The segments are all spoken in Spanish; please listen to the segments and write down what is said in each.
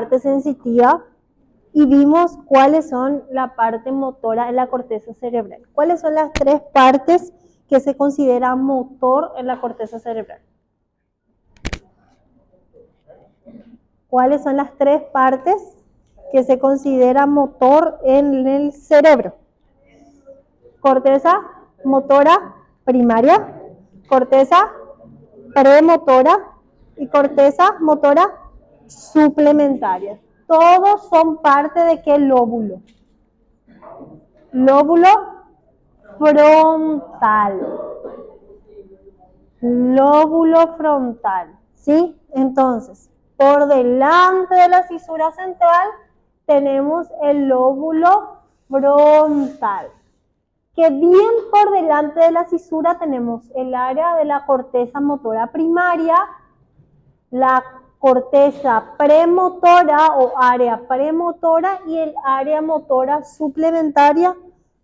parte sensitiva y vimos cuáles son la parte motora en la corteza cerebral. ¿Cuáles son las tres partes que se considera motor en la corteza cerebral? ¿Cuáles son las tres partes que se considera motor en el cerebro? Corteza motora primaria, corteza premotora y corteza motora suplementaria. Todos son parte de qué lóbulo. Lóbulo frontal. Lóbulo frontal, ¿sí? Entonces, por delante de la fisura central tenemos el lóbulo frontal. Que bien por delante de la fisura tenemos el área de la corteza motora primaria, la corteza premotora o área premotora y el área motora suplementaria,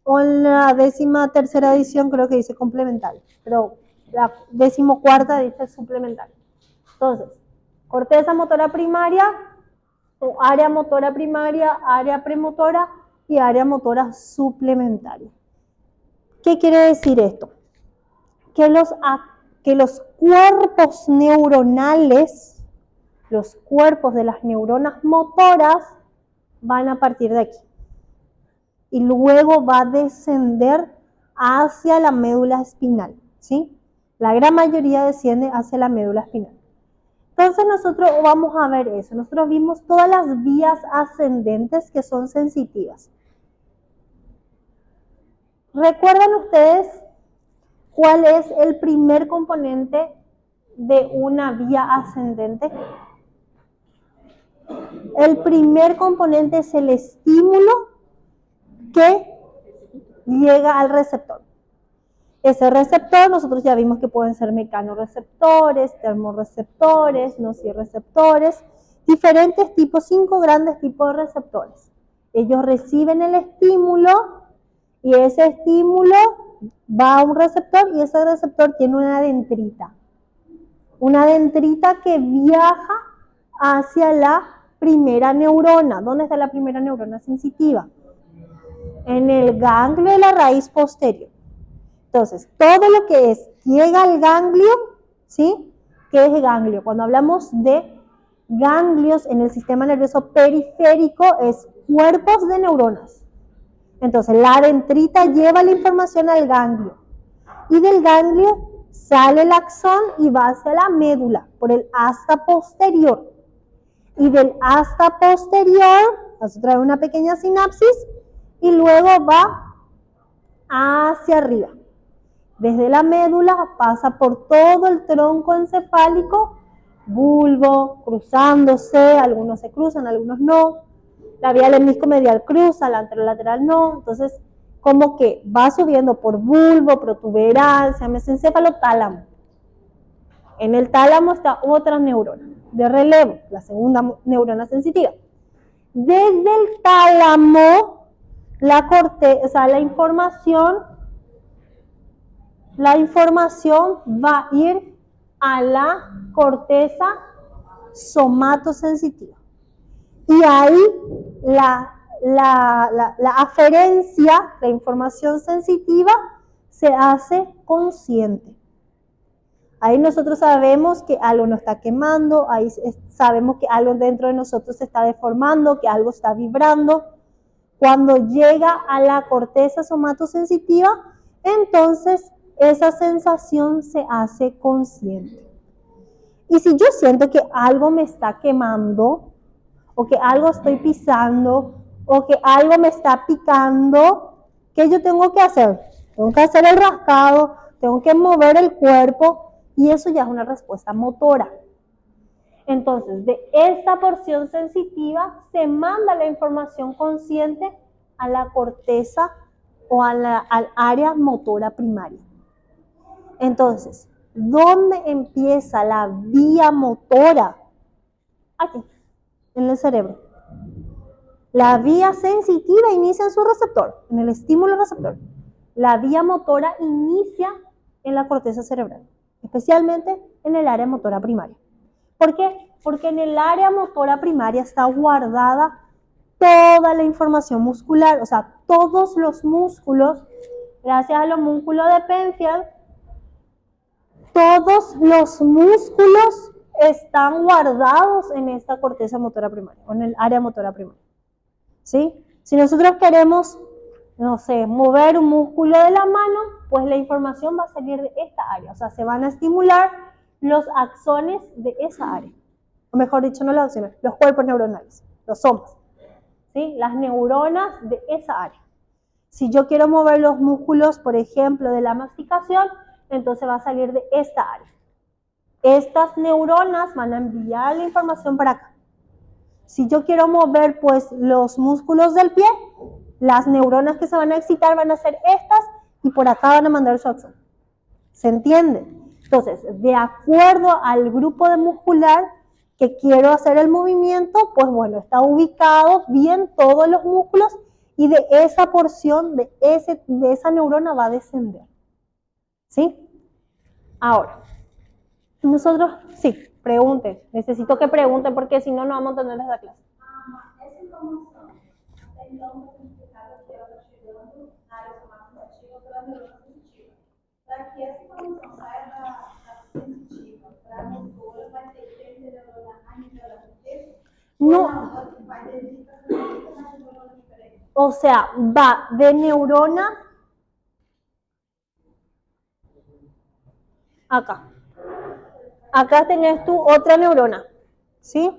o en la 13ª edición creo que dice complementaria, pero la 14ª dice suplementaria. Entonces, corteza motora primaria o área motora primaria, área premotora y área motora suplementaria. ¿Qué quiere decir esto? Que los cuerpos neuronales, los cuerpos de las neuronas motoras van a partir de aquí y luego va a descender hacia la médula espinal, ¿sí? La gran mayoría desciende hacia la médula espinal. Entonces nosotros vamos a ver eso. Nosotros vimos todas las vías ascendentes que son sensitivas. ¿Recuerdan ustedes cuál es el primer componente de una vía ascendente? El primer componente es el estímulo que llega al receptor. Ese receptor nosotros ya vimos que pueden ser mecanorreceptores, termorreceptores, nociceptores, diferentes tipos, 5 grandes tipos de receptores. Ellos reciben el estímulo y ese estímulo va a un receptor y ese receptor tiene una dendrita. Una dendrita que viaja hacia la primera neurona. ¿Dónde está la primera neurona sensitiva? En el ganglio de la raíz posterior. Entonces, todo lo que llega al ganglio, ¿sí? ¿Qué es ganglio? Cuando hablamos de ganglios en el sistema nervioso periférico, es cuerpos de neuronas. Entonces, la dendrita lleva la información al ganglio. Y del ganglio sale el axón y va hacia la médula por el asta posterior. Y del asta posterior, vas a traer una pequeña sinapsis y luego va hacia arriba. Desde la médula pasa por todo el tronco encefálico, bulbo, cruzándose, algunos se cruzan, algunos no. La vía lemnisco-medial cruza, la anterolateral no. Entonces, como que va subiendo por bulbo, protuberancia, mesencéfalo, tálamo. En el tálamo está otra neurona de relevo, la segunda neurona sensitiva. Desde el tálamo, la información va a ir a la corteza somatosensitiva. Y ahí la aferencia, la información sensitiva, se hace consciente. Ahí nosotros sabemos que algo nos está quemando, ahí sabemos que algo dentro de nosotros se está deformando, que algo está vibrando. Cuando llega a la corteza somatosensitiva, entonces esa sensación se hace consciente. Y si yo siento que algo me está quemando, o que algo estoy pisando, o que algo me está picando, ¿qué yo tengo que hacer? Tengo que hacer el rascado, tengo que mover el cuerpo, y eso ya es una respuesta motora. Entonces, de esta porción sensitiva se manda la información consciente a la corteza o al área motora primaria. Entonces, ¿dónde empieza la vía motora? Aquí, en el cerebro. La vía sensitiva inicia en su receptor, en el estímulo receptor. La vía motora inicia en la corteza cerebral, especialmente en el área motora primaria. ¿Por qué? Porque en el área motora primaria está guardada toda la información muscular, o sea, todos los músculos, gracias al homúnculo de Penfield, todos los músculos están guardados en esta corteza motora primaria, o en el área motora primaria. ¿Sí? Si nosotros queremos, no sé, mover un músculo de la mano, pues la información va a salir de esta área, o sea, se van a estimular los axones de esa área. O mejor dicho, no los axones, los cuerpos neuronales, los somas. ¿Sí? Las neuronas de esa área. Si yo quiero mover los músculos, por ejemplo, de la masticación, entonces va a salir de esta área. Estas neuronas van a enviar la información para acá. Si yo quiero mover, pues, los músculos del pie, las neuronas que se van a excitar van a ser estas y por acá van a mandar su axón. ¿Se entiende? Entonces, de acuerdo al grupo de muscular que quiero hacer el movimiento, pues bueno, está ubicado bien todos los músculos y de esa porción, de esa neurona va a descender. ¿Sí? Ahora, nosotros, sí, pregunten. Necesito que pregunten porque si no, no vamos a tener esa clase. Essa informação, até então, está significado que ela está chegando na área somática ativa pela neurona sensitiva. Para que essa informação saia da sensitiva para a motora, vai ter que ter neurona a nível da corteza? No. Vai ter que neurona diferente. O sea, va de neurona acá. Acá tenés tu otra neurona, ¿sí?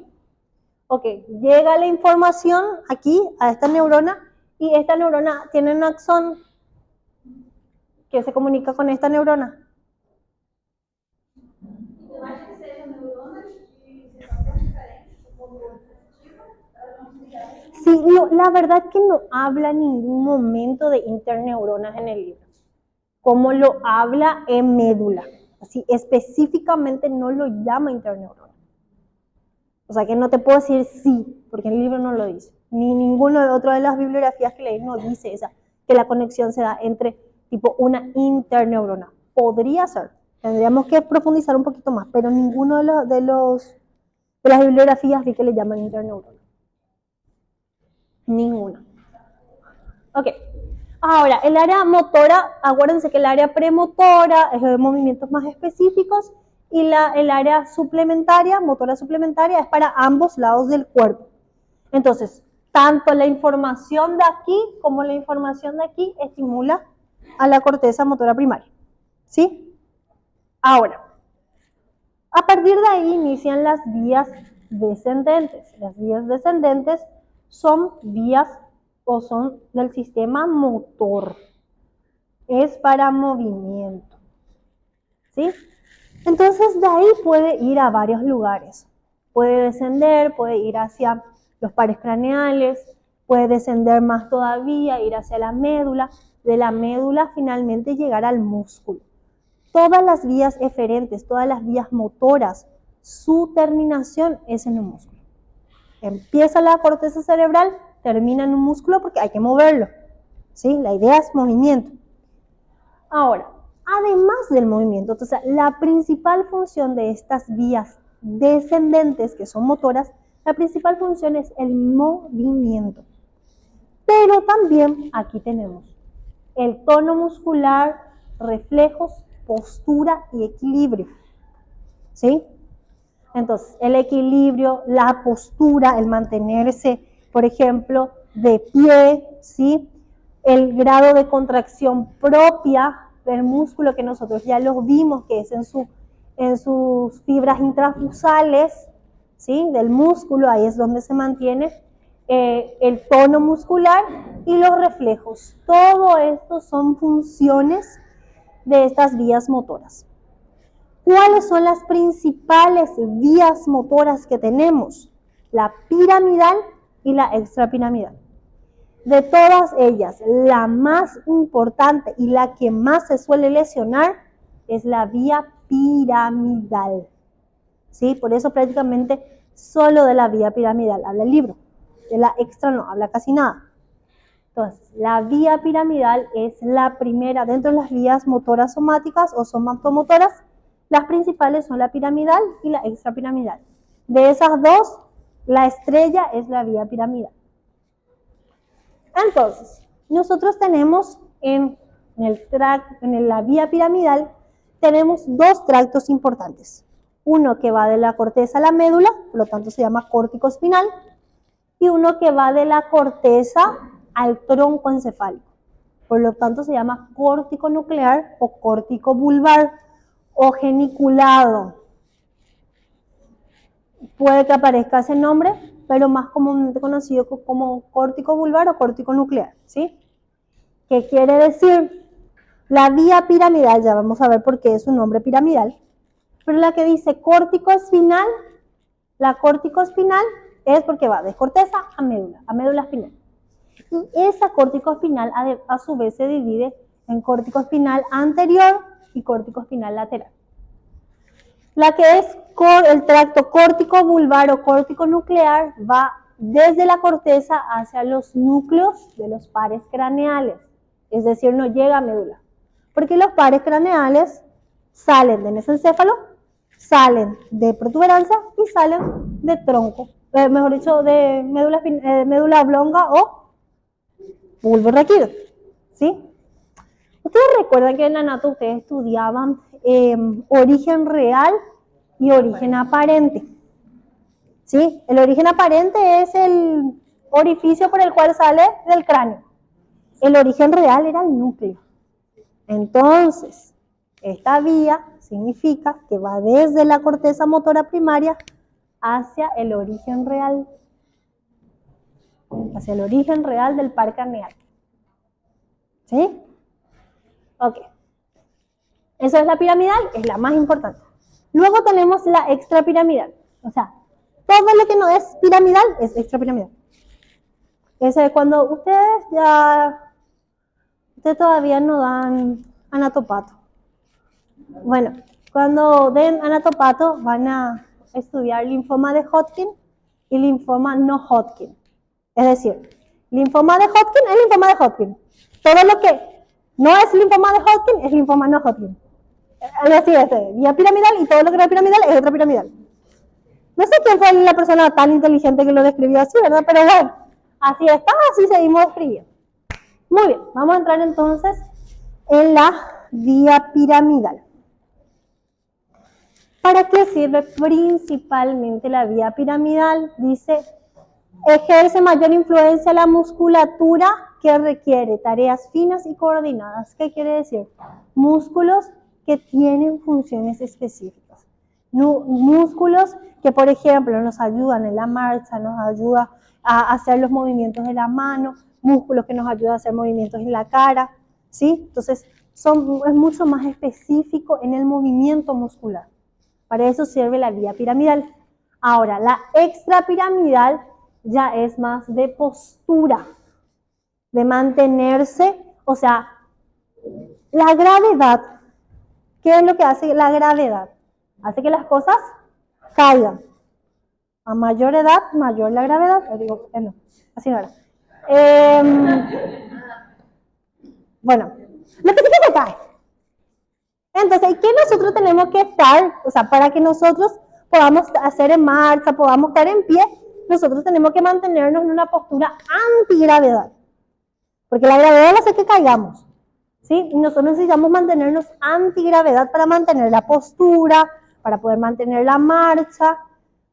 Ok, llega la información aquí a esta neurona y esta neurona tiene un axón que se comunica con esta neurona. Então, acho que sejam neuronas de sensação diferente, como sensitiva, para não se Sí, no, la verdad que no habla en ningún momento de interneuronas en el libro, como lo habla en médula. Así específicamente no lo llama interneurona. O sea que no te puedo decir sí, porque el libro no lo dice. Ni ninguno de otro de las bibliografías que leí no dice esa, que la conexión se da entre tipo una interneurona. Podría ser. Tendríamos que profundizar un poquito más, pero ninguno de las bibliografías vi que le llaman interneurona. Ninguna. Ok. Ahora, el área motora, acuérdense que el área premotora es de movimientos más específicos y el área suplementaria, motora suplementaria, es para ambos lados del cuerpo. Entonces, tanto la información de aquí como la información de aquí estimula a la corteza motora primaria. ¿Sí? Ahora, a partir de ahí inician las vías descendentes. Las vías descendentes son vías o son del sistema motor. Es para movimiento. ¿Sí? Entonces de ahí puede ir a varios lugares. Puede descender, puede ir hacia los pares craneales, puede descender más todavía, ir hacia la médula, de la médula finalmente llegar al músculo. Todas las vías eferentes, todas las vías motoras, su terminación es en un músculo. Empieza la corteza cerebral, termina en un músculo porque hay que moverlo. ¿Sí? La idea es movimiento. Ahora, además del movimiento, entonces la principal función de estas vías descendentes, que son motoras, la principal función es el movimiento. Pero también aquí tenemos el tono muscular, reflejos, postura y equilibrio. ¿Sí? Entonces, el equilibrio, la postura, el mantenerse, por ejemplo, de pie, ¿sí? El grado de contracción propia del músculo que nosotros ya lo vimos, que es en sus fibras intrafusales, ¿sí? Del músculo, ahí es donde se mantiene el tono muscular y los reflejos. Todo esto son funciones de estas vías motoras. ¿Cuáles son las principales vías motoras que tenemos? La piramidal y la extrapiramidal. De todas ellas, la más importante y la que más se suele lesionar es la vía piramidal. ¿Sí? Por eso prácticamente solo de la vía piramidal habla el libro. De la extra no habla casi nada. Entonces, la vía piramidal es la primera dentro de las vías motoras somáticas o somatomotoras, Las principales son la piramidal y la extrapiramidal. De esas dos, la estrella es la vía piramidal. Entonces, nosotros tenemos en la vía piramidal, tenemos dos tractos importantes. Uno que va de la corteza a la médula, por lo tanto se llama córtico espinal, y uno que va de la corteza al tronco encefálico. Por lo tanto se llama córtico nuclear o córtico vulvar o geniculado. Puede que aparezca ese nombre, pero más comúnmente conocido como córtico vulvar o córtico nuclear, ¿sí? ¿Qué quiere decir? La vía piramidal, ya vamos a ver por qué es un nombre piramidal, pero la que dice córtico espinal, la córtico espinal es porque va de corteza a médula espinal. Y esa córtico espinal a su vez se divide en córtico espinal anterior y córtico espinal lateral. La que es el tracto córtico vulvar o córtico nuclear va desde la corteza hacia los núcleos de los pares craneales, es decir, no llega a médula, porque los pares craneales salen de mesencéfalo, salen de protuberancia y salen de tronco, mejor dicho, de médula oblonga o bulbo raquídeo, ¿sí? Ustedes recuerdan que en la anato ustedes estudiaban origen real y origen aparente, ¿sí? El origen aparente es el orificio por el cual sale del cráneo. El origen real era el núcleo. Entonces, esta vía significa que va desde la corteza motora primaria hacia el origen real. Hacia el origen real del par craneal. ¿Sí? Ok. Esa es la piramidal, es la más importante. Luego tenemos la extrapiramidal. O sea, todo lo que no es piramidal es extrapiramidal. Ese es cuando ustedes todavía no dan anatopato. Bueno, cuando den anatopato van a estudiar linfoma de Hodgkin y linfoma no Hodgkin. Es decir, linfoma de Hodgkin es linfoma de Hodgkin. Todo lo que no es linfoma de Hodgkin es linfoma no Hodgkin. Es decir, vía piramidal y todo lo que no es piramidal es otra piramidal. No sé quién fue la persona tan inteligente que lo describió así, ¿verdad? Pero bueno, así está, así seguimos escribiendo. Muy bien, vamos a entrar entonces en la vía piramidal. ¿Para qué sirve principalmente la vía piramidal? Dice, ejerce mayor influencia en la musculatura que requiere tareas finas y coordinadas. ¿Qué quiere decir? Músculos que tienen funciones específicas. Músculos que, por ejemplo, nos ayudan en la marcha, nos ayudan a hacer los movimientos de la mano, músculos que nos ayudan a hacer movimientos en la cara, ¿sí? Entonces, es mucho más específico en el movimiento muscular. Para eso sirve la vía piramidal. Ahora, la extrapiramidal ya es más de postura, de mantenerse, o sea, la gravedad. ¿Qué es lo que hace la gravedad? Hace que las cosas caigan. A mayor edad, mayor la gravedad. Digo, no, así no era. Bueno, lo que sí que se cae. Entonces, ¿qué nosotros tenemos que estar? O sea, para que nosotros podamos hacer en marcha, podamos estar en pie, nosotros tenemos que mantenernos en una postura antigravedad. Porque la gravedad hace que caigamos. ¿Sí? Y nosotros necesitamos mantenernos antigravedad para mantener la postura, para poder mantener la marcha.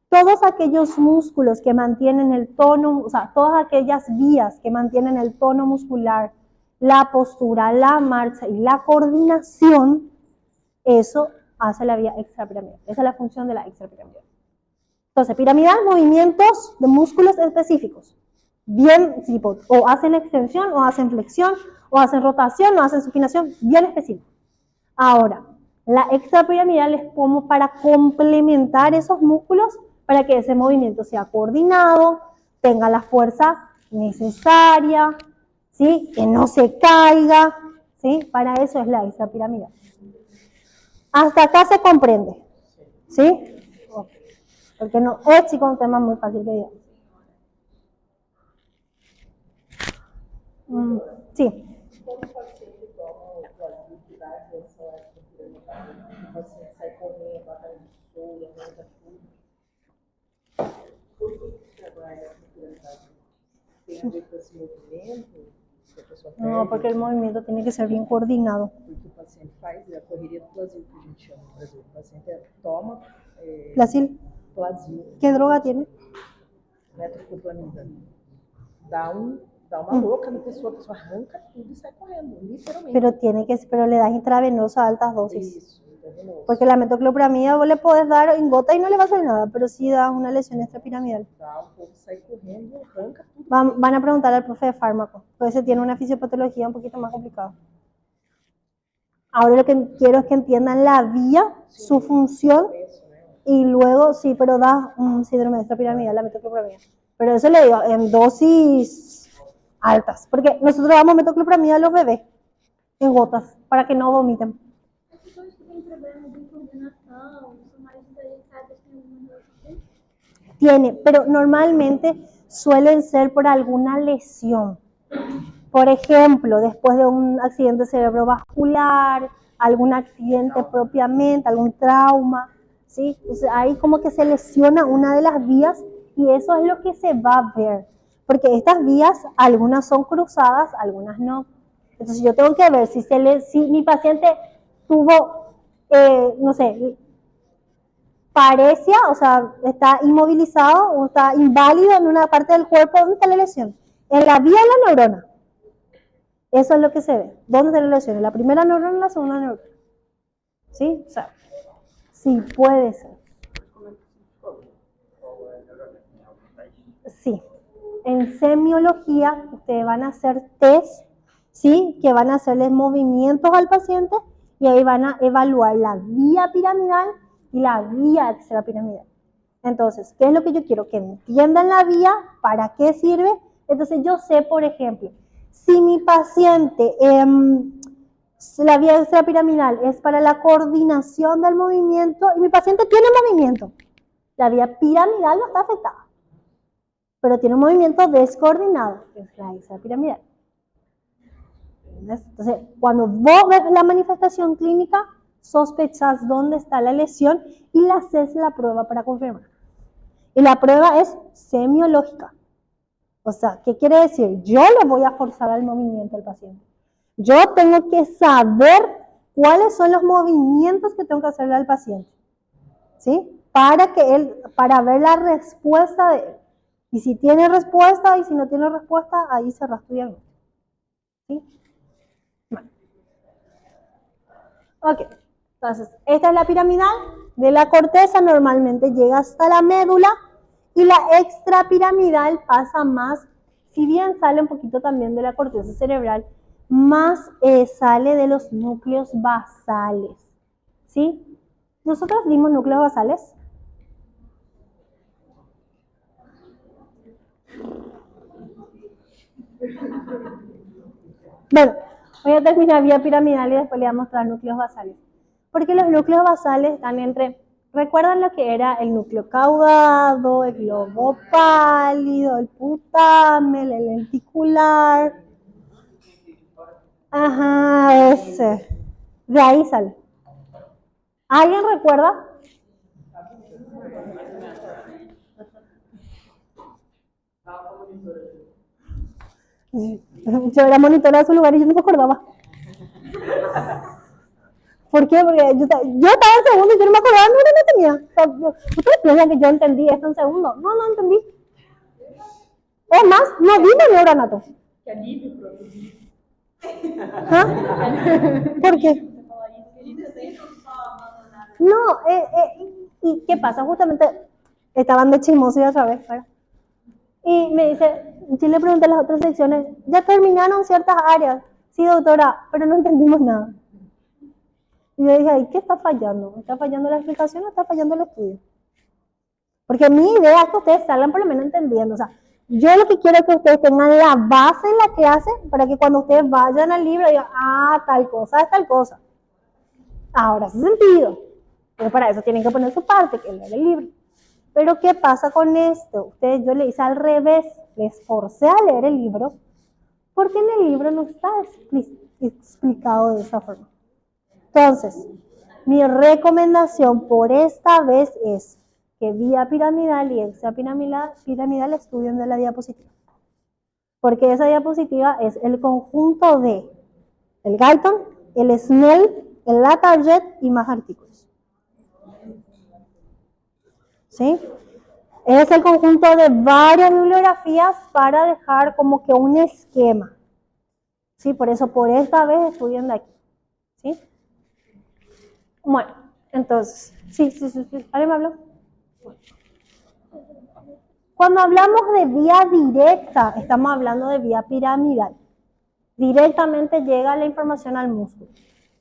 Todos aquellos músculos que mantienen el tono, o sea, todas aquellas vías que mantienen el tono muscular, la postura, la marcha y la coordinación, eso hace la vía extrapiramidal. Esa es la función de la extrapiramidal. Entonces, piramidal, movimientos de músculos específicos. Bien, tipo, o hacen extensión, o hacen flexión, o hacen rotación, o hacen supinación, bien específico. Ahora, la extrapiramidal es como para complementar esos músculos para que ese movimiento sea coordinado, tenga la fuerza necesaria, ¿sí? Que no se caiga, ¿sí? Para eso es la extrapiramidal. Hasta acá se comprende, ¿sí? Porque no es, chicos, un tema muy fácil de digamos. Sí. Como pode ser que toma o produto da injeção à estrutura mecânica, você sai com tem a ver com esse movimento que a pessoa No, perde, porque el movimiento tiene que ser bien coordinado. porque o paciente faz a correria do Plasil, que a gente chama no Brasil. O paciente toma Plasil, Plasil, ¿qué droga tiene? metoclopramida. Dá uma louca na pessoa, a pessoa arranca tudo e sai correndo, literalmente. Pero le das intravenosa a altas dosis. Isso, intravenoso. Porque la metoclopramida vos le podés dar en gota y no le va a hacer nada, pero sí da una lesión extrapiramidal. Dá, o povo sai correndo, arranca tudo. Van a preguntarle al profe de fármaco, porque ese tiene una fisiopatología un poquito más complicada. Ahora lo que quiero es que entiendan la vía, su función, y luego, sí, pero da un síndrome de extrapiramidal, la metoclopramida. Pero eso le digo, en dosis altas, porque nosotros damos metoclopramida a los bebés, en gotas, para que no vomiten. As pessoas que têm problema de coordenação, são mais desajustadas, têm alguma relação? Tiene, pero normalmente suelen ser por alguna lesión. Por ejemplo, después de un accidente cerebrovascular, algún accidente propiamente, algún trauma, ¿sí? Entonces ahí como que se lesiona una de las vías y eso es lo que se va a ver. Porque estas vías, algunas son cruzadas, algunas no. Entonces yo tengo que ver si mi paciente tuvo, no sé, parecia, o sea, está inmovilizado o está inválido en una parte del cuerpo. ¿Dónde está la lesión? En la vía de la neurona. Eso es lo que se ve. ¿Dónde está la lesión? ¿En la primera neurona o en la segunda neurona? ¿Sí? O sea, sí, puede ser. Sí. En semiología, ustedes van a hacer test, ¿sí? Que van a hacerles movimientos al paciente y ahí van a evaluar la vía piramidal y la vía extrapiramidal. Entonces, ¿qué es lo que yo quiero? Que entiendan la vía, ¿para qué sirve? Entonces, yo sé, por ejemplo, si mi paciente, la vía extrapiramidal es para la coordinación del movimiento y mi paciente tiene movimiento, la vía piramidal no está afectada, pero tiene un movimiento descoordinado, que es la extrapiramidal. Entonces, cuando vos ves la manifestación clínica, sospechás dónde está la lesión y le haces la prueba para confirmar. Y la prueba es semiológica. O sea, ¿qué quiere decir? Yo le voy a forzar al movimiento al paciente. Yo tengo que saber cuáles son los movimientos que tengo que hacerle al paciente, ¿sí? Para ver la respuesta de él. Y si tiene respuesta y si no tiene respuesta, ahí cerrás tu diagnóstico. ¿Sí? Bueno. Ok, entonces, esta es la piramidal de la corteza, normalmente llega hasta la médula. Y la extrapiramidal pasa más, si bien sale un poquito también de la corteza cerebral, más sale de los núcleos basales, ¿sí? ¿Nosotros dimos núcleos basales? Bueno, voy a terminar vía piramidal y después le voy a mostrar núcleos basales. Porque los núcleos basales están entre... ¿Recuerdan lo que era el núcleo caudado, el globo pálido, el putámel, el lenticular? Ajá, ese. De ahí sale. ¿Alguien recuerda? Yo era monitora de su lugar y yo no me acordaba. ¿Por qué? Porque yo estaba en segundo y yo no me acordaba, no tenía. O sea, ¿ustedes piensan que yo entendí esto en segundo? No, no entendí. Es más, no vi neuronato. Que alívio para ouvir. ¿Ah? ¿Por qué? No, ¿y qué pasa? Justamente estaban de chismoso ya otra vez, ¿verdad? Y me dice, yo le pregunté a las otras secciones, ya terminaron ciertas áreas. Sí, doctora, pero no entendimos nada. Y yo dije, ¿y qué está fallando? ¿Está fallando la explicación o está fallando el estudio? Porque mi idea es que ustedes salgan por lo menos entendiendo. O sea, yo lo que quiero es que ustedes tengan la base en la clase para que cuando ustedes vayan al libro digan, tal cosa es tal cosa. Ahora hace sentido. Pero para eso tienen que poner su parte, que es leer el libro. Pero ¿qué pasa con esto? Yo le hice al revés, les forcé a leer el libro, porque en el libro no está explicado de esa forma. Entonces, mi recomendación por esta vez es que vía piramidal y extrapiramidal estudien de la diapositiva. porque esa diapositiva es el conjunto de el Guyton, el Snell, el Latarjet y más artículos. ¿Sí? Es el conjunto de varias bibliografías para dejar como que un esquema. ¿Sí? Por eso, por esta vez estudien de aquí. ¿Sí? Bueno, entonces, sí. ¿Alguien me habló? Cuando hablamos de vía directa, estamos hablando de vía piramidal. Directamente llega la información al músculo.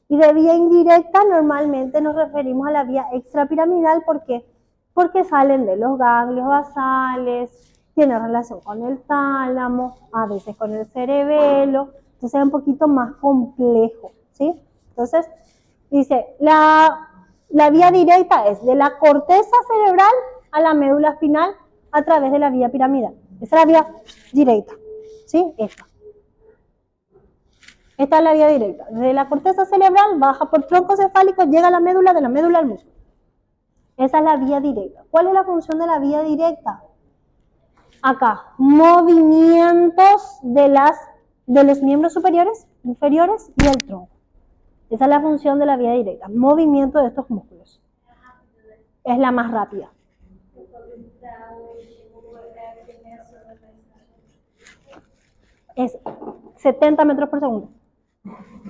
Y de vía indirecta normalmente nos referimos a la vía extrapiramidal porque salen de los ganglios basales, tiene relación con el tálamo, a veces con el cerebelo, entonces es un poquito más complejo, ¿sí? Entonces, dice, la vía directa es de la corteza cerebral a la médula espinal a través de la vía piramidal. Esa es la vía directa, ¿sí? Esta es la vía directa. Desde la corteza cerebral baja por tronco cefálico, llega a la médula, de la médula al músculo. Esa es la vía directa. ¿Cuál es la función de la vía directa? Acá, movimientos de los miembros superiores, inferiores y el tronco. Esa es la función de la vía directa, movimiento de estos músculos. Es la más rápida. Es 70 metros por segundo.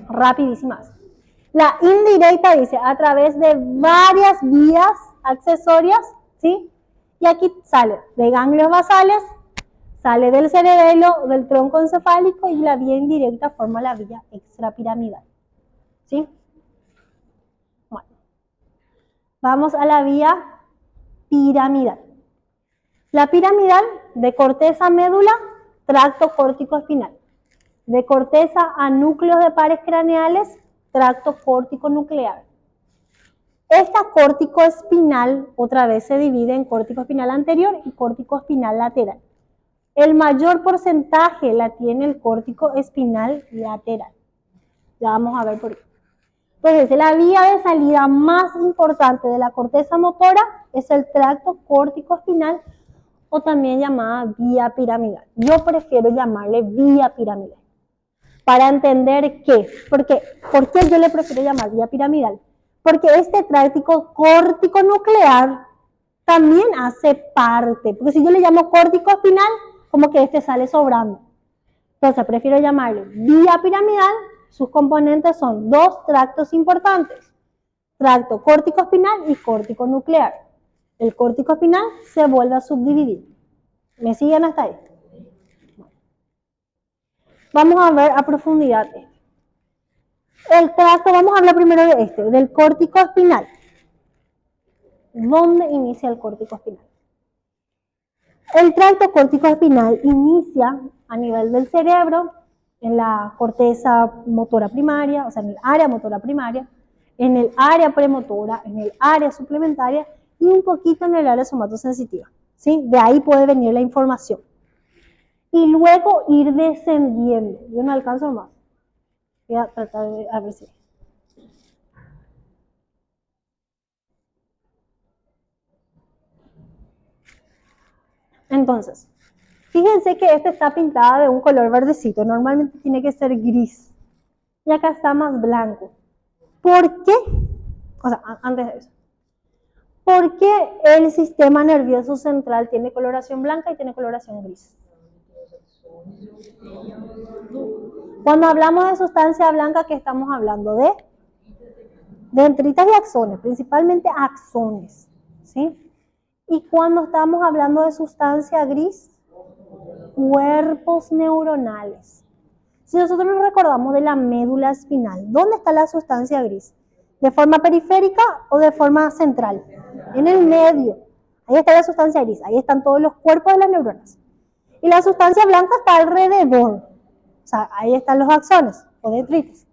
Rapidísimas. La indirecta dice a través de varias vías accesorias, ¿sí? Y aquí sale de ganglios basales, sale del cerebelo, del tronco encefálico y la vía indirecta forma la vía extrapiramidal, ¿sí? Bueno, vamos a la vía piramidal. La piramidal de corteza a médula, tracto córtico espinal. De corteza a núcleos de pares craneales, tracto córtico nuclear. Esta córtico espinal otra vez se divide en córtico espinal anterior y córtico espinal lateral. El mayor porcentaje la tiene el córtico espinal lateral. Ya vamos a ver por qué. Entonces, la vía de salida más importante de la corteza motora es el tracto córtico espinal o también llamada vía piramidal. Yo prefiero llamarle vía piramidal. Para entender qué. ¿Por qué yo le prefiero llamar vía piramidal? Porque este tracto córtico nuclear también hace parte. Porque si yo le llamo córtico espinal, como que este sale sobrando. Entonces prefiero llamarle vía piramidal. Sus componentes son dos tractos importantes. Tracto córtico espinal y córtico nuclear. El córtico espinal se vuelve a subdividir. ¿Me siguen hasta ahí? Vamos a ver a profundidad el tracto. Vamos a hablar primero de del córtico espinal. ¿Dónde inicia el córtico espinal? El tracto córtico espinal inicia a nivel del cerebro, en la corteza motora primaria, o sea, en el área motora primaria, en el área premotora, en el área suplementaria y un poquito en el área somatosensitiva, ¿sí? De ahí puede venir la información. Y luego ir descendiendo. Yo no alcanzo más. Voy a tratar de a ver si. Entonces, fíjense que esta está pintada de un color verdecito. Normalmente tiene que ser gris. Y acá está más blanco. ¿Por qué? O sea, antes de eso. ¿Por qué el sistema nervioso central tiene coloración blanca y tiene coloración gris? Cuando hablamos de sustancia blanca, ¿qué estamos hablando? De dendritas y axones, principalmente axones, ¿sí? Y cuando estamos hablando de sustancia gris, cuerpos neuronales. Si nosotros nos recordamos de la médula espinal, ¿dónde está la sustancia gris? ¿De forma periférica o de forma central? En el medio. Ahí está la sustancia gris, ahí están todos los cuerpos de las neuronas. Y la sustancia blanca está alrededor. O sea, ahí están los axones o dendritas.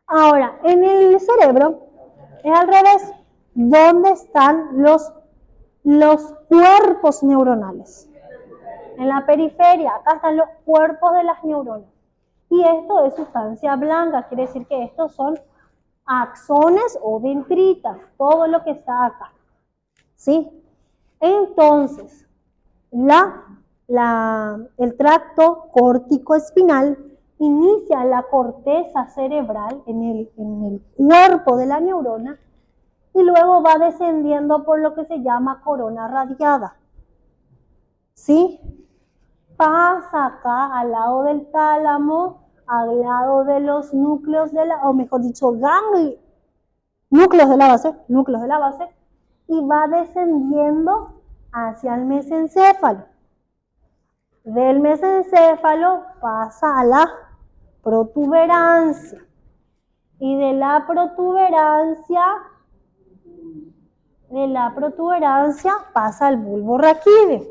Ahora, en el cerebro es al revés. ¿Dónde están los cuerpos neuronales? En la periferia, acá están los cuerpos de las neuronas. Y esto es sustancia blanca, quiere decir que estos son axones o dendritas, todo lo que está acá. ¿Sí? Entonces, la el tracto córtico espinal inicia la corteza cerebral en el cuerpo de la neurona y luego va descendiendo por lo que se llama corona radiada. ¿Sí? Pasa acá al lado del tálamo, al lado de los núcleos o mejor dicho, núcleos de la base, y va descendiendo hacia el mesencéfalo. Del mesencéfalo pasa a la protuberancia. Y de la protuberancia pasa al bulbo raquídeo.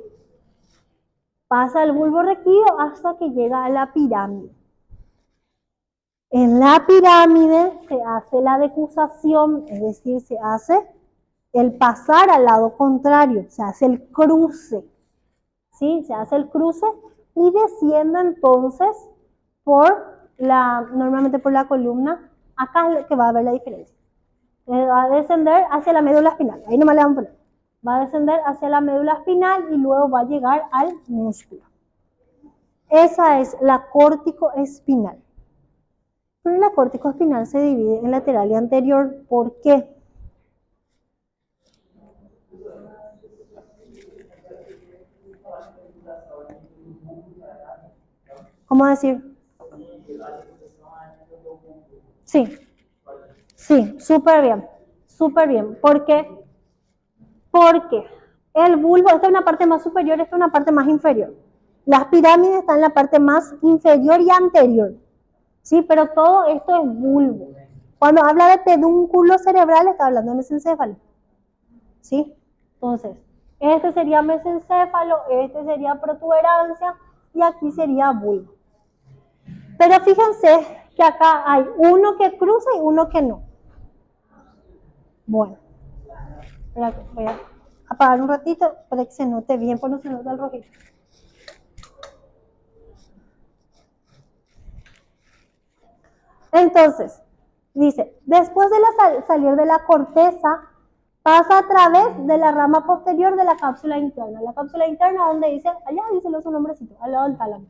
Pasa al bulbo raquídeo hasta que llega a la pirámide. En la pirámide se hace la decusación, es decir, se hace el pasar al lado contrario, se hace el cruce. ¿Sí? Se hace el cruce y desciende entonces normalmente por la columna. Acá es lo que va a ver la diferencia. Va a descender hacia la médula espinal. Ahí nomás le vamos a poner. Va a descender hacia la médula espinal y luego va a llegar al músculo. Esa es la córtico-espinal. Pero la córtico-espinal se divide en lateral y anterior. ¿Por qué? ¿Cómo decir? Sí, súper bien. ¿Por qué? Porque el bulbo, esta es una parte más superior, esta es una parte más inferior. Las pirámides están en la parte más inferior y anterior. ¿Sí? Pero todo esto es bulbo. Cuando habla de pedúnculo cerebral, está hablando de mesencéfalo. ¿Sí? Entonces, este sería mesencéfalo, este sería protuberancia y aquí sería bulbo. Pero fíjense que acá hay uno que cruza y uno que no. Bueno, voy a apagar un ratito para que se note bien, porque no se nota el rojito. Entonces, dice, después de salir de la corteza, pasa a través de la rama posterior de la cápsula interna. La cápsula interna, donde dice, allá dice su nombrecito, al lado del tálamo.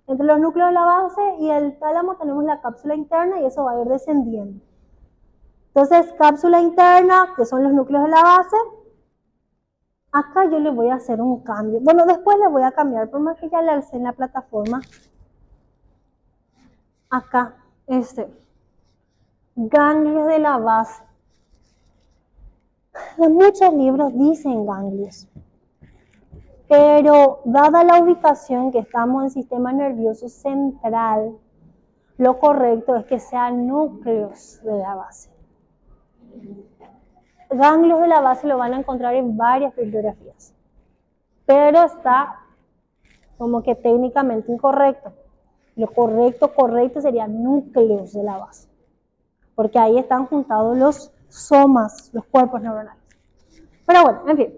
Entre los núcleos de la base y el tálamo tenemos la cápsula interna y eso va a ir descendiendo. Entonces, cápsula interna, que son los núcleos de la base. Acá yo le voy a hacer un cambio. Bueno, después le voy a cambiar, por más que ya le alcé en la plataforma. Acá, ganglios de la base. En muchos libros dicen ganglios. Pero dada la ubicación que estamos en sistema nervioso central, lo correcto es que sean núcleos de la base. Ganglios de la base lo van a encontrar en varias bibliografías, pero está como que técnicamente incorrecto. Lo correcto sería núcleos de la base, porque ahí están juntados los somas, los cuerpos neuronales. Pero bueno, en fin,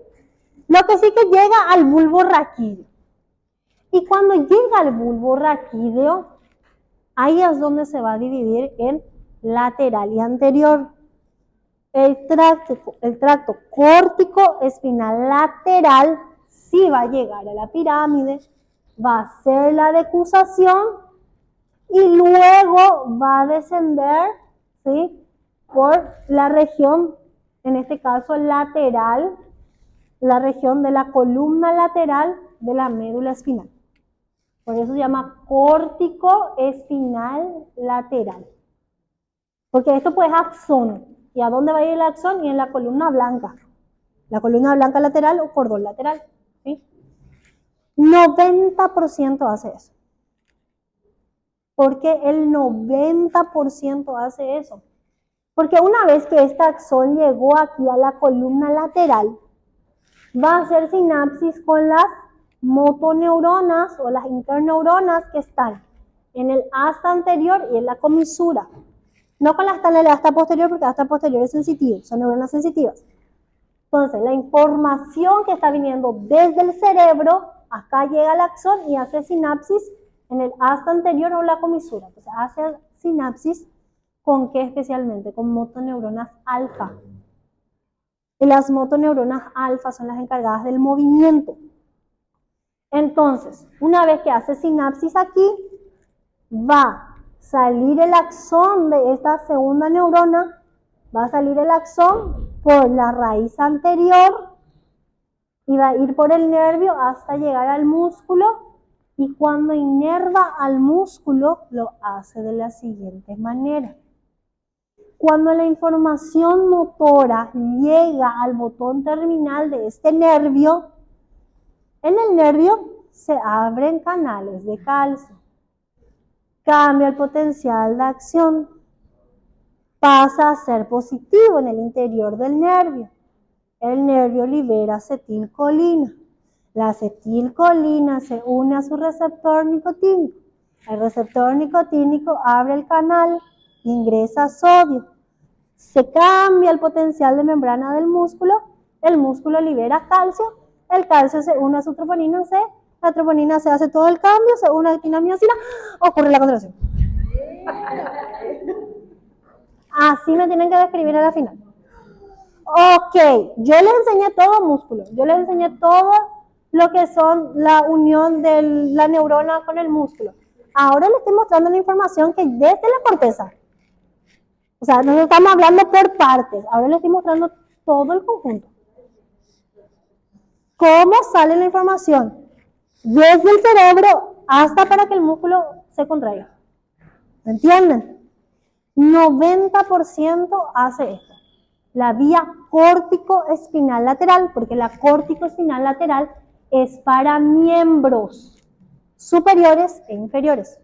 lo que sí que llega al bulbo raquídeo. Y cuando llega al bulbo raquídeo, ahí es donde se va a dividir en lateral y anterior. El tracto córtico espinal lateral sí va a llegar a la pirámide, va a hacer la decusación y luego va a descender, ¿sí?, por la región, en este caso lateral, la región de la columna lateral de la médula espinal. Por eso se llama córtico espinal lateral. Porque esto pues es axón. ¿Y a dónde va a ir el axón? Y en la columna blanca. La columna blanca lateral o cordón lateral. ¿Sí? 90% hace eso. ¿Por qué el 90% hace eso? Porque una vez que este axón llegó aquí a la columna lateral, va a hacer sinapsis con las motoneuronas o las interneuronas que están en el asta anterior y en la comisura. No con las en el asta posterior, porque el asta posterior es sensitivo, son neuronas sensitivas. Entonces, la información que está viniendo desde el cerebro, acá llega al axón y hace sinapsis en el asta anterior o la comisura. Entonces, hace sinapsis ¿con qué especialmente? Con motoneuronas alfa. Y las motoneuronas alfa son las encargadas del movimiento. Entonces, una vez que hace sinapsis aquí, va a salir el axón de esta segunda neurona, va a salir el axón por la raíz anterior y va a ir por el nervio hasta llegar al músculo, y cuando inerva al músculo lo hace de la siguiente manera. Cuando la información motora llega al botón terminal de este nervio, en el nervio se abren canales de calcio. Cambia el potencial de acción. Pasa a ser positivo en el interior del nervio. El nervio libera acetilcolina. La acetilcolina se une a su receptor nicotínico. El receptor nicotínico abre el canal, ingresa sodio. Se cambia el potencial de membrana del músculo, el músculo libera calcio, el calcio se une a su troponina C, la troponina C hace todo el cambio, se une a la actinamiosina, ocurre la contracción. Así me tienen que describir a la final. Ok, yo les enseñé todo músculo, yo les enseñé todo lo que son la unión de la neurona con el músculo. Ahora les estoy mostrando la información que desde la corteza. O sea, no estamos hablando por partes, ahora les estoy mostrando todo el conjunto. ¿Cómo sale la información? Desde el cerebro hasta para que el músculo se contraiga. ¿Me entienden? 90% hace esto. La vía córtico-espinal lateral, porque la córtico-espinal lateral es para miembros superiores e inferiores.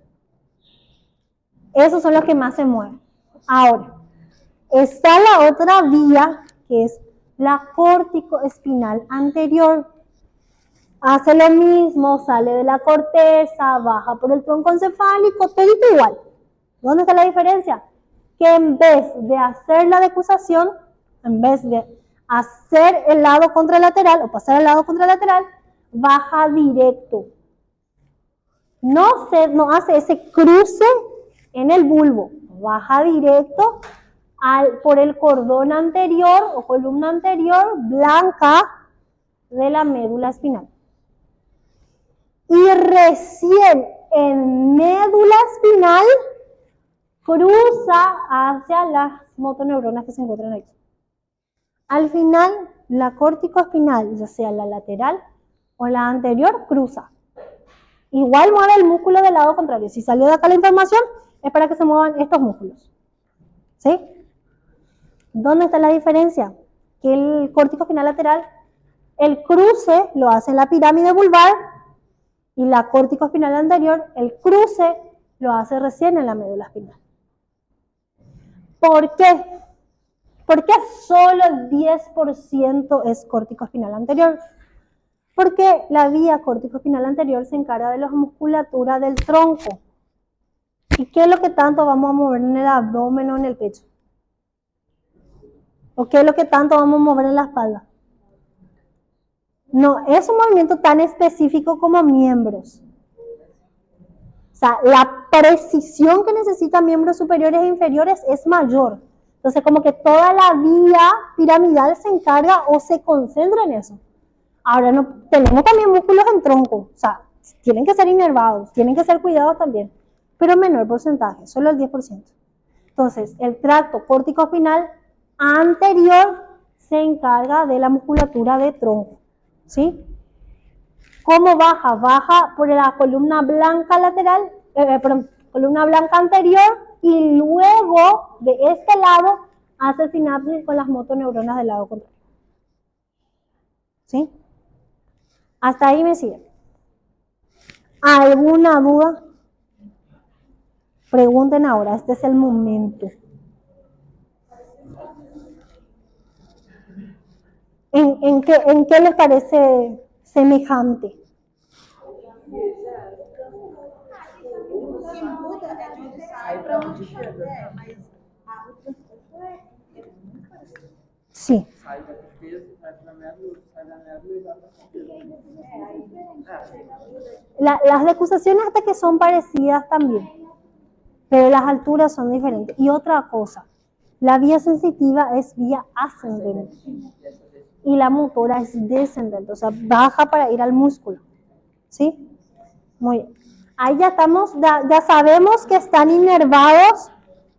Esos son los que más se mueven. Ahora, está la otra vía, que es la córtico-espinal anterior. Hace lo mismo, sale de la corteza, baja por el tronco encefálico, todo igual. ¿Dónde está la diferencia? Que en vez de hacer la decusación, en vez de hacer el lado contralateral o pasar al lado contralateral, baja directo. No hace ese cruce en el bulbo, baja directo por el cordón anterior o columna anterior blanca de la médula espinal. Y recién en médula espinal cruza hacia las motoneuronas que se encuentran aquí. Al final, la córtico-espinal, ya sea la lateral o la anterior, cruza. Igual mueve el músculo del lado contrario. Si salió de acá la información, es para que se muevan estos músculos. ¿Sí? ¿Dónde está la diferencia? Que el córtico-espinal lateral, el cruce lo hace en la pirámide vulvar, y la córtico-espinal anterior, el cruce lo hace recién en la médula espinal. ¿Por qué? ¿Por qué solo el 10% es córtico-espinal anterior? Porque la vía córtico-espinal anterior se encarga de la musculatura del tronco. ¿Y qué es lo que tanto vamos a mover en el abdomen o en el pecho? ¿O qué es lo que tanto vamos a mover en la espalda? No es un movimiento tan específico como miembros. O sea, la precisión que necesitan miembros superiores e inferiores es mayor. Entonces, como que toda la vía piramidal se encarga o se concentra en eso. Ahora, no, tenemos también músculos en tronco. O sea, tienen que ser inervados, tienen que ser cuidados también. Pero en menor porcentaje, solo el 10%. Entonces, el tracto córtico-espinal anterior se encarga de la musculatura de tronco. ¿Sí? ¿Cómo baja? Baja por la columna blanca lateral, columna blanca anterior, y luego de este lado hace sinapsis con las motoneuronas del lado contrario. ¿Sí? Hasta ahí me siguen. ¿Alguna duda? Pregunten ahora, este es el momento. ¿En qué les parece semejante? Sí. Las decusaciones hasta que son parecidas también, pero las alturas son diferentes. Y otra cosa, la vía sensitiva es vía ascendente y la motora es descendente, o sea, baja para ir al músculo. ¿Sí? Muy bien. Ahí ya estamos, ya sabemos que están inervados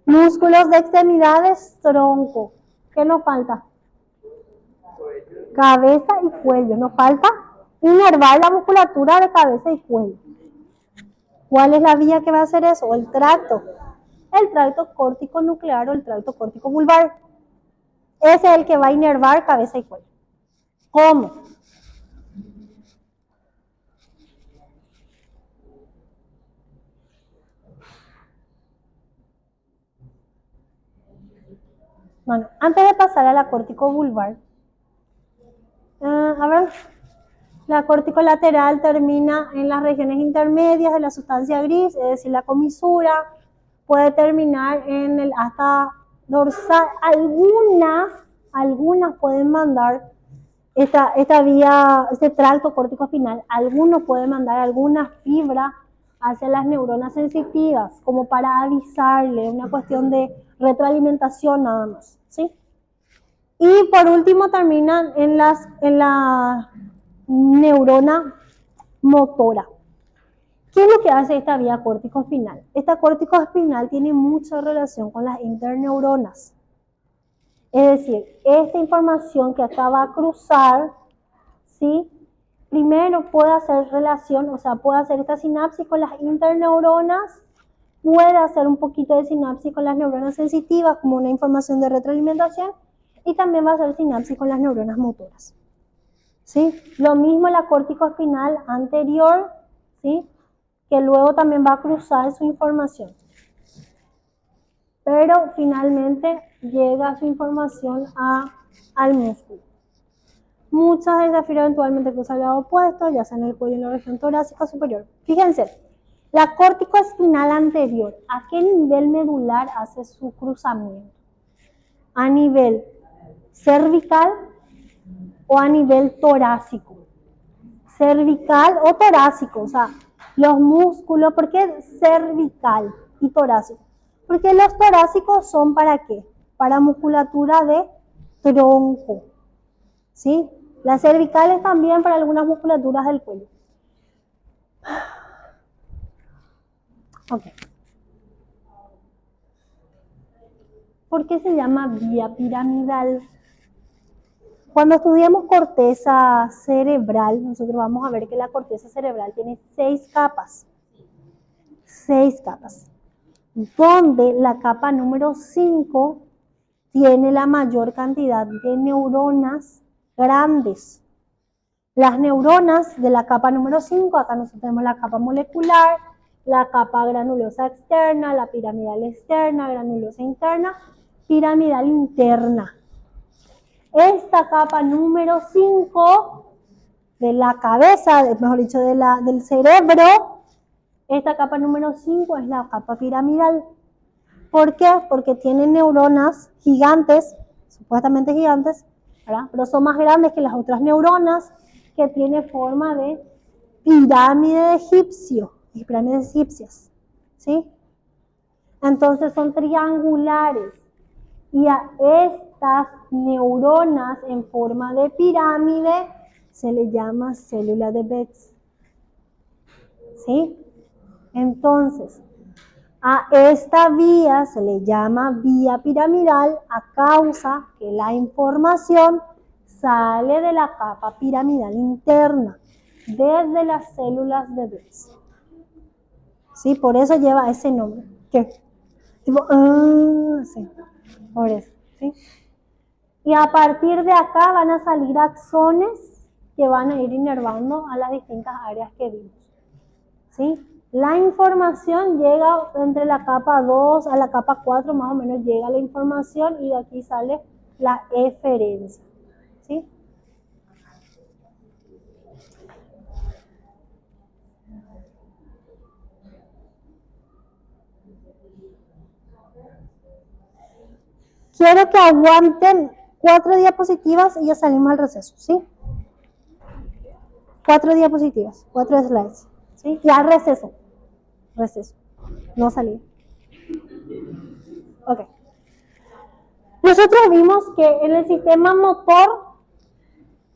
músculos de extremidades, tronco. ¿Qué nos falta? Cabeza y cuello. Nos falta inervar la musculatura de cabeza y cuello. ¿Cuál es la vía que va a hacer eso? El tracto córtico nuclear o el tracto córtico vulvar. Ese es el que va a inervar cabeza y cuello. ¿Cómo? Bueno, antes de pasar a la córtico vulvar, a ver, la córtico lateral termina en las regiones intermedias de la sustancia gris, es decir, la comisura, puede terminar en el hasta dorsal. Algunas pueden mandar esta vía, este tracto córtico espinal, algunos pueden mandar alguna fibra hacia las neuronas sensitivas, como para avisarle, una cuestión de retroalimentación nada más, ¿sí? Y por último terminan en la neurona motora. ¿Qué es lo que hace esta vía córtico-espinal? Esta córtico-espinal tiene mucha relación con las interneuronas. Es decir, esta información que acá va a cruzar, ¿sí? Primero puede hacer relación, o sea, puede hacer esta sinapsis con las interneuronas, puede hacer un poquito de sinapsis con las neuronas sensitivas como una información de retroalimentación, y también va a hacer sinapsis con las neuronas motoras. ¿Sí? Lo mismo la córtico-espinal anterior, ¿sí? Que luego también va a cruzar su información. Pero finalmente llega su información al músculo. Muchas de esas fibras eventualmente cruzan al lado opuesto, ya sea en el cuello en la región torácica superior. Fíjense, la córtico-espinal anterior, ¿a qué nivel medular hace su cruzamiento? ¿A nivel cervical o a nivel torácico? Cervical o torácico, o sea, los músculos, ¿por qué cervical y torácico? Porque los torácicos son ¿para qué? Para musculatura de tronco, ¿sí? Las cervicales también para algunas musculaturas del cuello. Ok. ¿Por qué se llama vía piramidal? Cuando estudiamos corteza cerebral, nosotros vamos a ver que la corteza cerebral tiene 6 capas. 6 capas. Donde la capa número 5 tiene la mayor cantidad de neuronas grandes. Las neuronas de la capa número 5, acá nosotros tenemos la capa molecular, la capa granulosa externa, la piramidal externa, granulosa interna, piramidal interna. Esta capa número 5 de la cabeza, mejor dicho, del cerebro, esta capa número 5 es la capa piramidal. ¿Por qué? Porque tiene neuronas gigantes, supuestamente gigantes, ¿verdad? Pero son más grandes que las otras neuronas, que tiene forma de pirámide egipcio, pirámides egipcias, ¿sí? Entonces son triangulares. Y a estas neuronas en forma de pirámide se le llama célula de Betz, ¿sí? Entonces, a esta vía se le llama vía piramidal a causa que la información sale de la capa piramidal interna, desde las células de Betz. ¿Sí? Por eso lleva ese nombre. ¿Qué? Tipo, sí, por eso. ¿Sí? Y a partir de acá van a salir axones que van a ir inervando a las distintas áreas que vimos. ¿Sí? La información llega entre la capa 2 a la capa 4, más o menos llega la información y de aquí sale la eferencia. ¿Sí? Quiero que aguanten 4 diapositivas y ya salimos al receso. ¿Sí? 4 diapositivas, 4 slides. ¿Sí? Ya receso. Receso. No salí. Ok. Nosotros vimos que en el sistema motor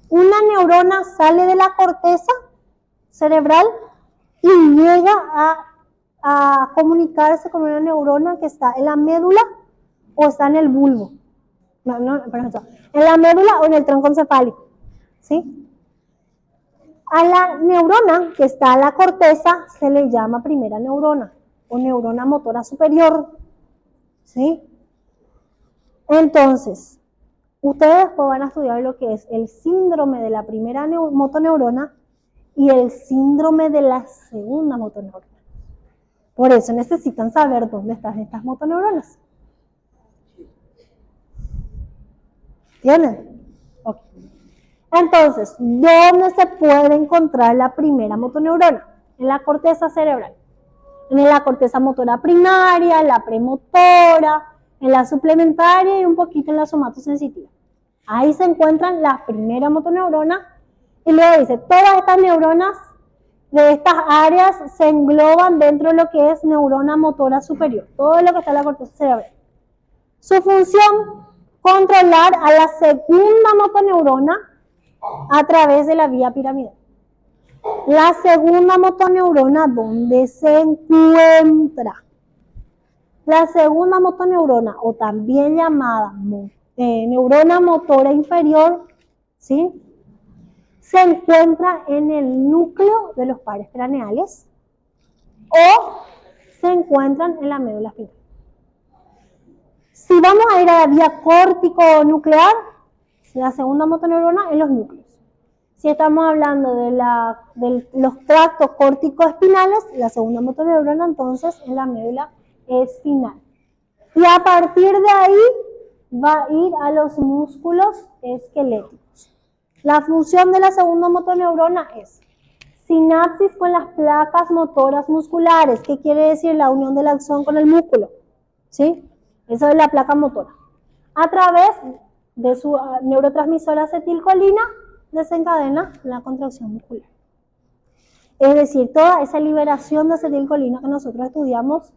una neurona sale de la corteza, cerebral y llega a comunicarse con una neurona que está en la médula o está en el bulbo. En la médula o en el tronco encefálico, ¿sí? A la neurona que está en la corteza se le llama primera neurona o neurona motora superior, ¿sí? Entonces, ustedes después van a estudiar lo que es el síndrome de la primera motoneurona y el síndrome de la segunda motoneurona. Por eso necesitan saber dónde están estas motoneuronas. ¿Entienden? Ok. Entonces, ¿dónde se puede encontrar la primera motoneurona? En la corteza cerebral. En la corteza motora primaria, en la premotora, en la suplementaria y un poquito en la somatosensitiva. Ahí se encuentran las primeras motoneuronas y luego dice, todas estas neuronas de estas áreas se engloban dentro de lo que es neurona motora superior, todo lo que está en la corteza cerebral. Su función, controlar a la segunda motoneurona a través de la vía piramidal. La segunda motoneurona, ¿dónde se encuentra? La segunda motoneurona, o también llamada neurona motora inferior, ¿sí? Se encuentra en el núcleo de los pares craneales o se encuentran en la médula espinal. Si vamos a ir a la vía córtico-nuclear, la segunda motoneurona en los núcleos. Si estamos hablando de los tractos córtico-espinales, la segunda motoneurona entonces en la médula espinal. Y a partir de ahí va a ir a los músculos esqueléticos. La función de la segunda motoneurona es sinapsis con las placas motoras musculares. ¿Qué quiere decir? La unión del axón con el músculo, ¿sí? Eso es la placa motora. A través de su neurotransmisora acetilcolina desencadena la contracción muscular. Es decir, toda esa liberación de acetilcolina que nosotros estudiamos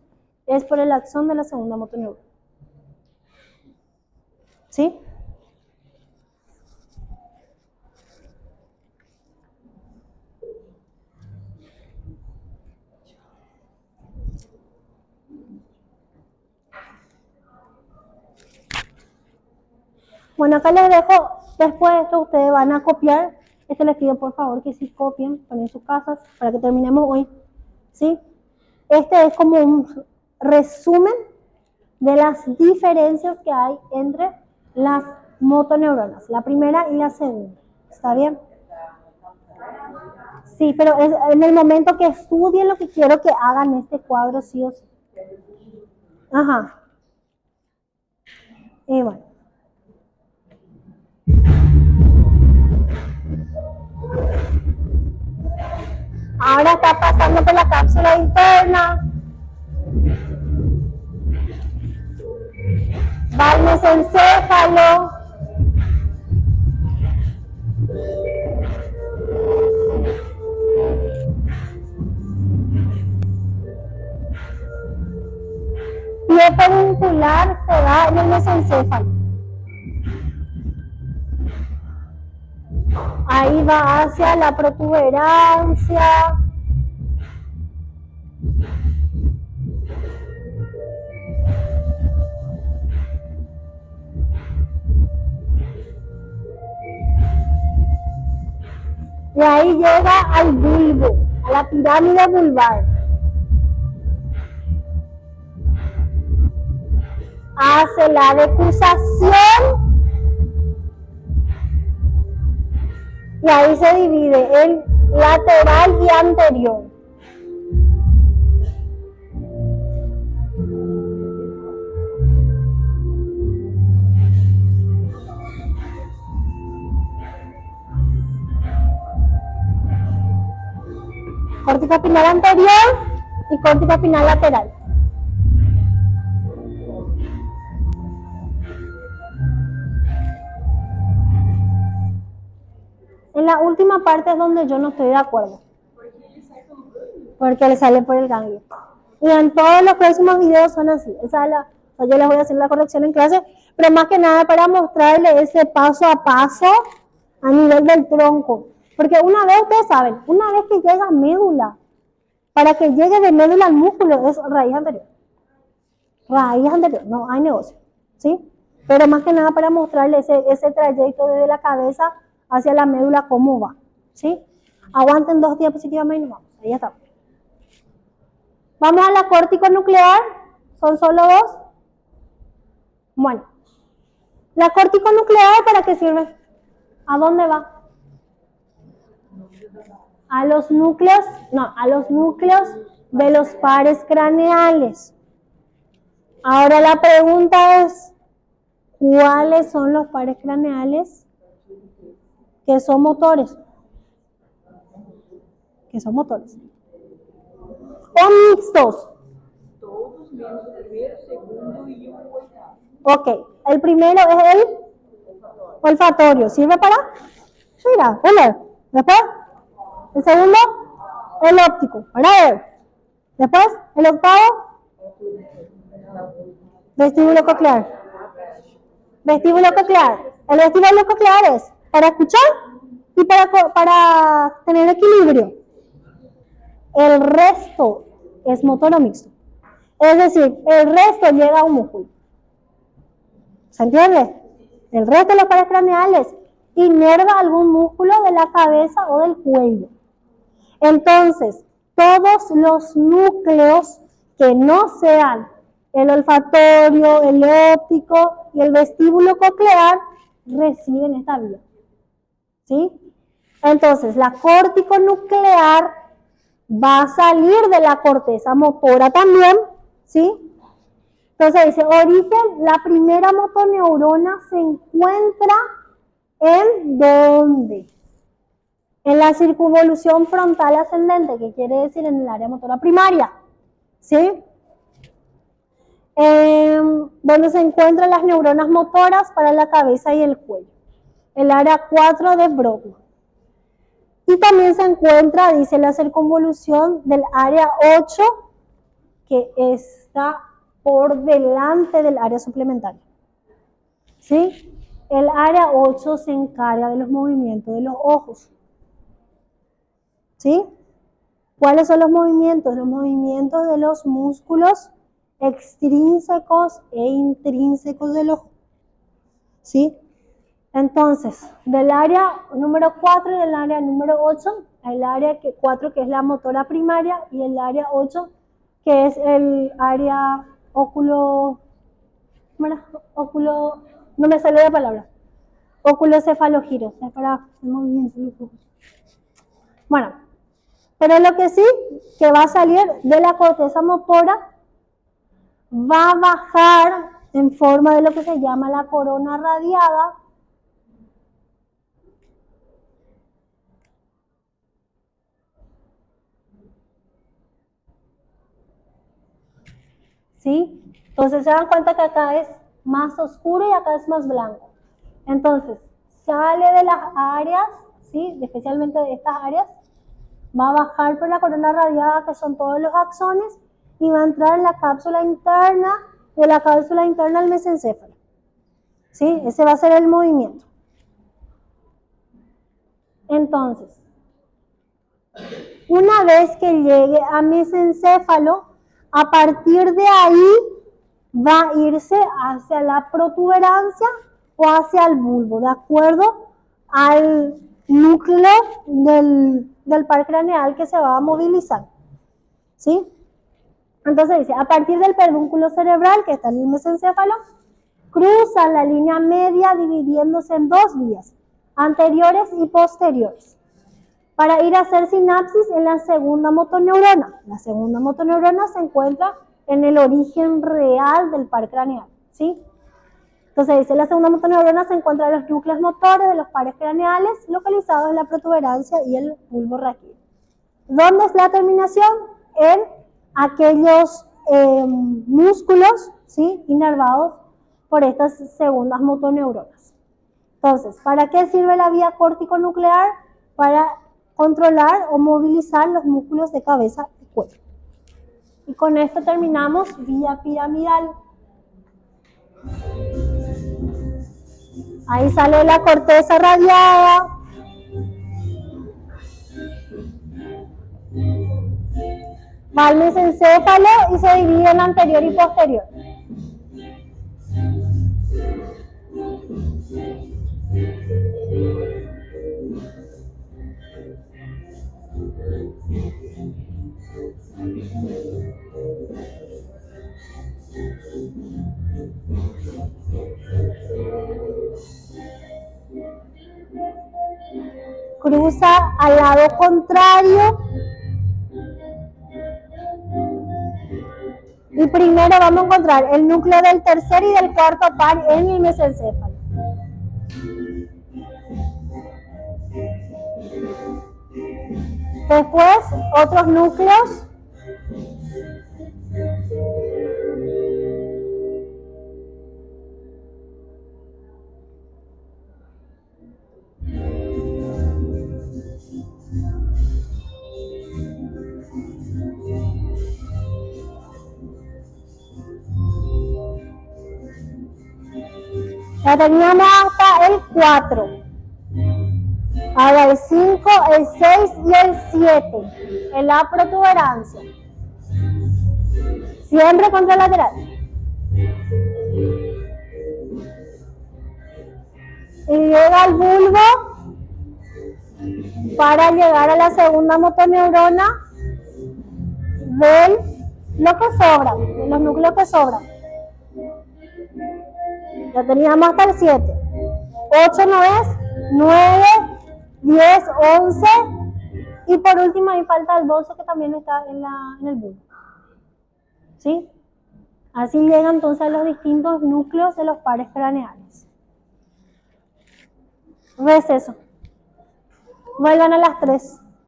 es por el axón de la segunda motoneurona. ¿Sí? Bueno, acá les dejo, después de esto ustedes van a copiar, les pido por favor que sí copien, ponen sus casas para que terminemos hoy, ¿sí? Este es como un resumen de las diferencias que hay entre las motoneuronas, la primera y la segunda, ¿está bien? Sí, pero es en el momento que estudien lo que quiero que hagan este cuadro sí o sí. Ajá. Y bueno. Ahora está pasando por la cápsula interna. Va al mesencéfalo. Pie peduncular se da en el mesencéfalo. Ahí va hacia la protuberancia. Y ahí llega al bulbo, a la pirámide vulvar. Hace la decusación. Y ahí se divide en lateral y anterior. Córtica espinal anterior y córtica espinal lateral. En la última parte es donde yo no estoy de acuerdo. Porque le sale por el ganglio. Y en todos los próximos videos son así. Yo les voy a hacer la corrección en clase, pero más que nada para mostrarles ese paso a paso a nivel del tronco. Porque una vez, ustedes saben, una vez que llega médula, para que llegue de médula al músculo es raíz anterior. Raíz anterior, no hay negocio, ¿sí? Pero más que nada para mostrarle ese trayecto desde la cabeza hacia la médula, cómo va, ¿sí? Aguanten 2 diapositivas más y nos vamos, ahí está. Vamos a la córtico nuclear, son solo 2. Bueno, la córtico nuclear, ¿para qué sirve? ¿A dónde va? A los núcleos, no, a los núcleos de los pares craneales. Ahora la pregunta es, ¿cuáles son los pares craneales que son motores? Que son motores. ¿O mixtos? Todos menos o primeiro, segundo y un oitavo. Ok, el primero es el olfatorio. ¿Sirve para? Mira, oler. Después, el segundo, el óptico, para ver. Después, el octavo, vestíbulo coclear. Vestíbulo coclear. El vestíbulo coclear es para escuchar y para tener equilibrio. El resto es motor mixto. Es decir, el resto llega a un músculo. ¿Se entiende? El resto de los pares craneales inerva algún músculo de la cabeza o del cuello. Entonces, todos los núcleos que no sean el olfatorio, el óptico y el vestíbulo coclear reciben esta vía. ¿Sí? Entonces, la córtico nuclear va a salir de la corteza motora también, ¿sí? Entonces dice, origen, la primera motoneurona se encuentra ¿en dónde? En la circunvolución frontal ascendente, que quiere decir en el área motora primaria, ¿sí? Donde se encuentran las neuronas motoras para la cabeza y el cuello. El área 4 de Brodmann. Y también se encuentra, dice, la circunvolución del área 8, que está por delante del área suplementaria. ¿Sí? El área 8 se encarga de los movimientos de los ojos. ¿Sí? ¿Cuáles son los movimientos? Los movimientos de los músculos extrínsecos e intrínsecos del ojo. ¿Sí? Entonces, del área número 4 y del área número 8, el área 4 que es la motora primaria y el área 8 que es el área óculo, no me sale la palabra, oculocefalogiro, es para el movimiento de los ojos. Bueno, pero lo que sí, que va a salir de la corteza motora, va a bajar en forma de lo que se llama la corona radiada, ¿sí? Entonces se dan cuenta que acá es más oscuro y acá es más blanco. Entonces, sale de las áreas, ¿sí? Especialmente de estas áreas, va a bajar por la corona radiada, que son todos los axones, y va a entrar en la cápsula interna, de la cápsula interna al mesencéfalo. ¿Sí? Ese va a ser el movimiento. Entonces, una vez que llegue a mesencéfalo, a partir de ahí va a irse hacia la protuberancia o hacia el bulbo, de acuerdo al núcleo del par craneal que se va a movilizar. ¿Sí? Entonces dice, a partir del pedúnculo cerebral, que está en el mesencéfalo, cruza la línea media dividiéndose en 2 vías, anteriores y posteriores, para ir a hacer sinapsis en la segunda motoneurona. La segunda motoneurona se encuentra en el origen real del par craneal, ¿sí? Entonces dice, la segunda motoneurona se encuentra en los núcleos motores de los pares craneales localizados en la protuberancia y el bulbo raquídeo. ¿Dónde es la terminación? En aquellos músculos, ¿sí? Inervados por estas segundas motoneuronas. Entonces, ¿para qué sirve la vía córtico-nuclear? Para controlar o movilizar los músculos de cabeza y cuello. Y con esto terminamos vía piramidal. Ahí sale la corteza radiada. Va al mesencéfalo y se divide en anterior y posterior. Cruza al lado contrario. Y primero vamos a encontrar el núcleo del tercer y del cuarto par en el mesencéfalo. Después, otros núcleos. Ya teníamos hasta el 4. Ahora el 5, el 6 y el 7. En la protuberancia. Siempre contralateral. Y llega al bulbo para llegar a la segunda motoneurona de lo que sobra, de los núcleos que sobran. Ya teníamos hasta el 7. 8 no es, 9, 10, 11 y por último ahí falta el 12 que también está en el bulbo. ¿Sí? Así llegan entonces a los distintos núcleos de los pares craneales. Receso. Vuelvan a las 3.